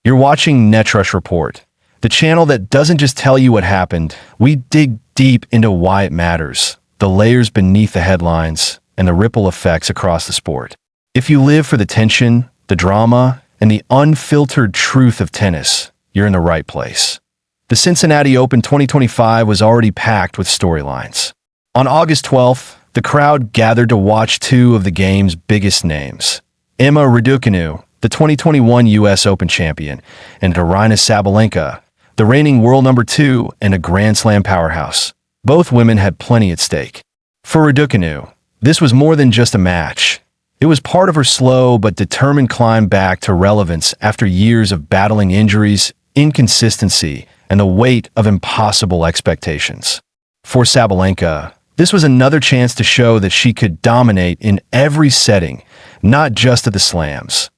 You're watching Netrush Report, the channel that doesn't just tell you what happened. We dig deep into why it matters, the layers beneath the headlines, and the ripple effects across the sport. If you live for the tension, the drama, and the unfiltered truth of tennis, you're in the right place. The Cincinnati Open 2025 was already packed with storylines. On August 12th, the crowd gathered to watch two of the game's biggest names. Emma Raducanu, the 2021 U.S. Open champion, and Aryna Sabalenka, the reigning world number 2 and a Grand Slam powerhouse. Both women had plenty at stake. For Raducanu, this was more than just a match. It was part of her slow but determined climb back to relevance after years of battling injuries, inconsistency, and the weight of impossible expectations. For Sabalenka, this was another chance to show that she could dominate in every setting, not just at the slams.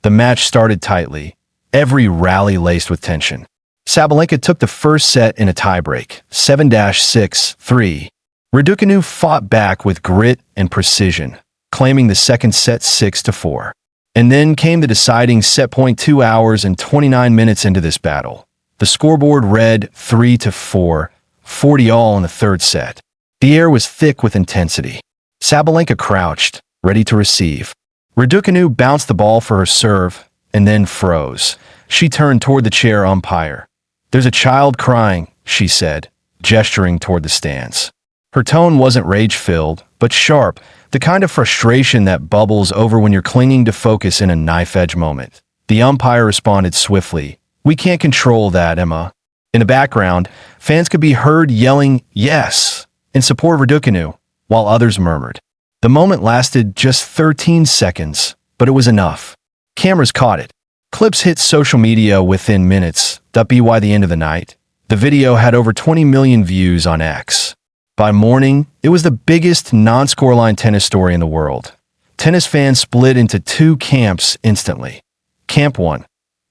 The match started tightly, every rally laced with tension. Sabalenka took the first set in a tiebreak, 7-6-3. Raducanu fought back with grit and precision, claiming the second set 6-4. And then came the deciding set point 2 hours and 29 minutes into this battle. The scoreboard read 3-4, 40 all in the third set. The air was thick with intensity. Sabalenka crouched, ready to receive. Raducanu bounced the ball for her serve, and then froze. She turned toward the chair umpire. "There's a child crying," she said, gesturing toward the stands. Her tone wasn't rage-filled, but sharp, the kind of frustration that bubbles over when you're clinging to focus in a knife-edge moment. The umpire responded swiftly, "We can't control that, Emma." In the background, fans could be heard yelling "yes" in support of Raducanu, while others murmured. The moment lasted just 13 seconds, but it was enough. Cameras caught it. Clips hit social media within minutes. By the end of the night, the video had over 20 million views on X. By morning, it was the biggest non-scoreline tennis story in the world. Tennis fans split into two camps instantly. Camp 1.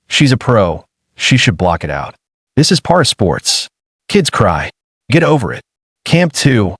She's a pro. She should block it out. This is part of sports. Kids cry. Get over it. Camp 2.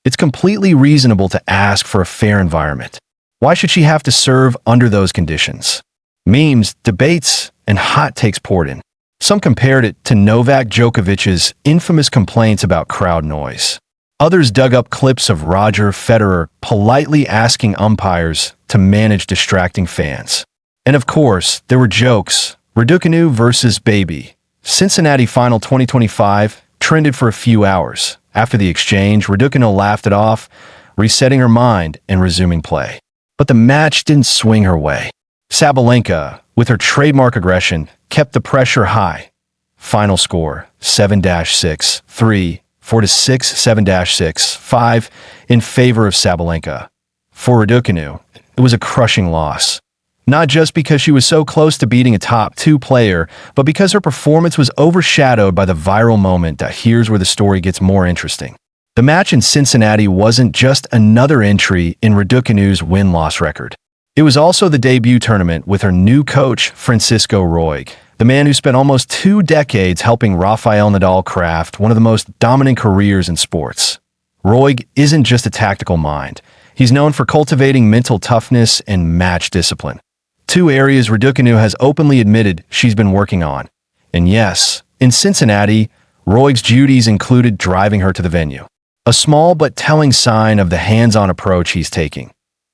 It's completely reasonable to ask for a fair environment. Why should she have to serve under those conditions? Memes, debates, and hot takes poured in. Some compared it to Novak Djokovic's infamous complaints about crowd noise. Others dug up clips of Roger Federer politely asking umpires to manage distracting fans. And of course, there were jokes. Raducanu versus Baby. Cincinnati Final 2025 trended for a few hours. After the exchange, Raducanu laughed it off, resetting her mind and resuming play. But the match didn't swing her way. Sabalenka, with her trademark aggression, kept the pressure high. Final score, 7-6-3, 4-6, 7-6-5, in favor of Sabalenka. For Raducanu, it was a crushing loss. Not just because she was so close to beating a top 2 player, but because her performance was overshadowed by the viral moment. Here's where the story gets more interesting. The match in Cincinnati wasn't just another entry in Raducanu's win-loss record. It was also the debut tournament with her new coach, Francisco Roig, the man who spent almost 2 decades helping Rafael Nadal craft one of the most dominant careers in sports. Roig isn't just a tactical mind. He's known for cultivating mental toughness and match discipline. 2 areas Raducanu has openly admitted she's been working on. And yes, in Cincinnati, Roig's duties included driving her to the venue. A small but telling sign of the hands-on approach he's taking.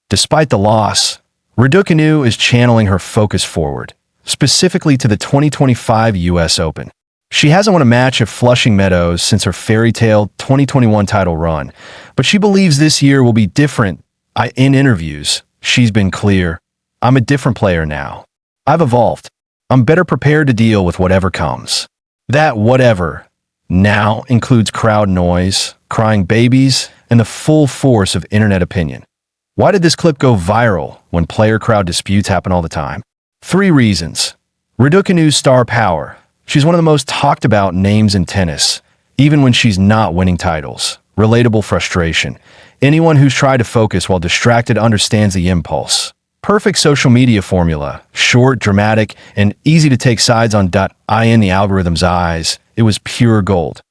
Despite the loss, Raducanu is channeling her focus forward, specifically to the 2025 U.S. Open. She hasn't won a match at Flushing Meadows since her fairy tale 2021 title run, but she believes this year will be different. In interviews, she's been clear, "I'm a different player now. I've evolved. I'm better prepared to deal with whatever comes." That whatever now includes crowd noise, crying babies, and the full force of internet opinion. Why did this clip go viral when player-crowd disputes happen all the time? 3 reasons. Raducanu's star power. She's one of the most talked about names in tennis, even when she's not winning titles. Relatable frustration. Anyone who's tried to focus while distracted understands the impulse. Perfect social media formula. Short, dramatic, and easy to take sides on. In the algorithm's eyes, it was pure gold.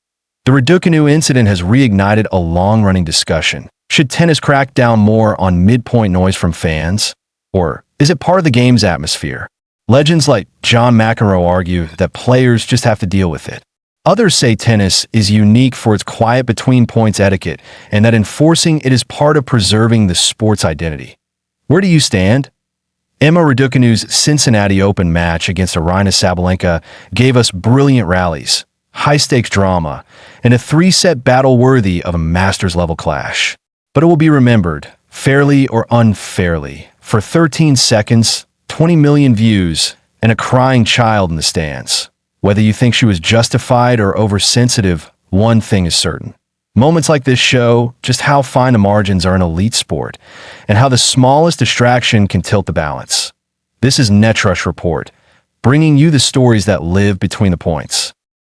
The Raducanu incident has reignited a long-running discussion. Should tennis crack down more on midpoint noise from fans? Or is it part of the game's atmosphere? Legends like John McEnroe argue that players just have to deal with it. Others say tennis is unique for its quiet between-points etiquette and that enforcing it is part of preserving the sport's identity. Where do you stand? Raducanu'S Cincinnati Open match against Aryna Sabalenka gave us brilliant rallies, high-stakes drama, and a three-set battle worthy of a Masters-level clash. But it will be remembered, fairly or unfairly, for 13 seconds, 20 million views, and a crying child in the stands. Whether you think she was justified or oversensitive, one thing is certain. Moments like this show just how fine the margins are in elite sport and how the smallest distraction can tilt the balance. This is Netrush Report, bringing you the stories that live between the points.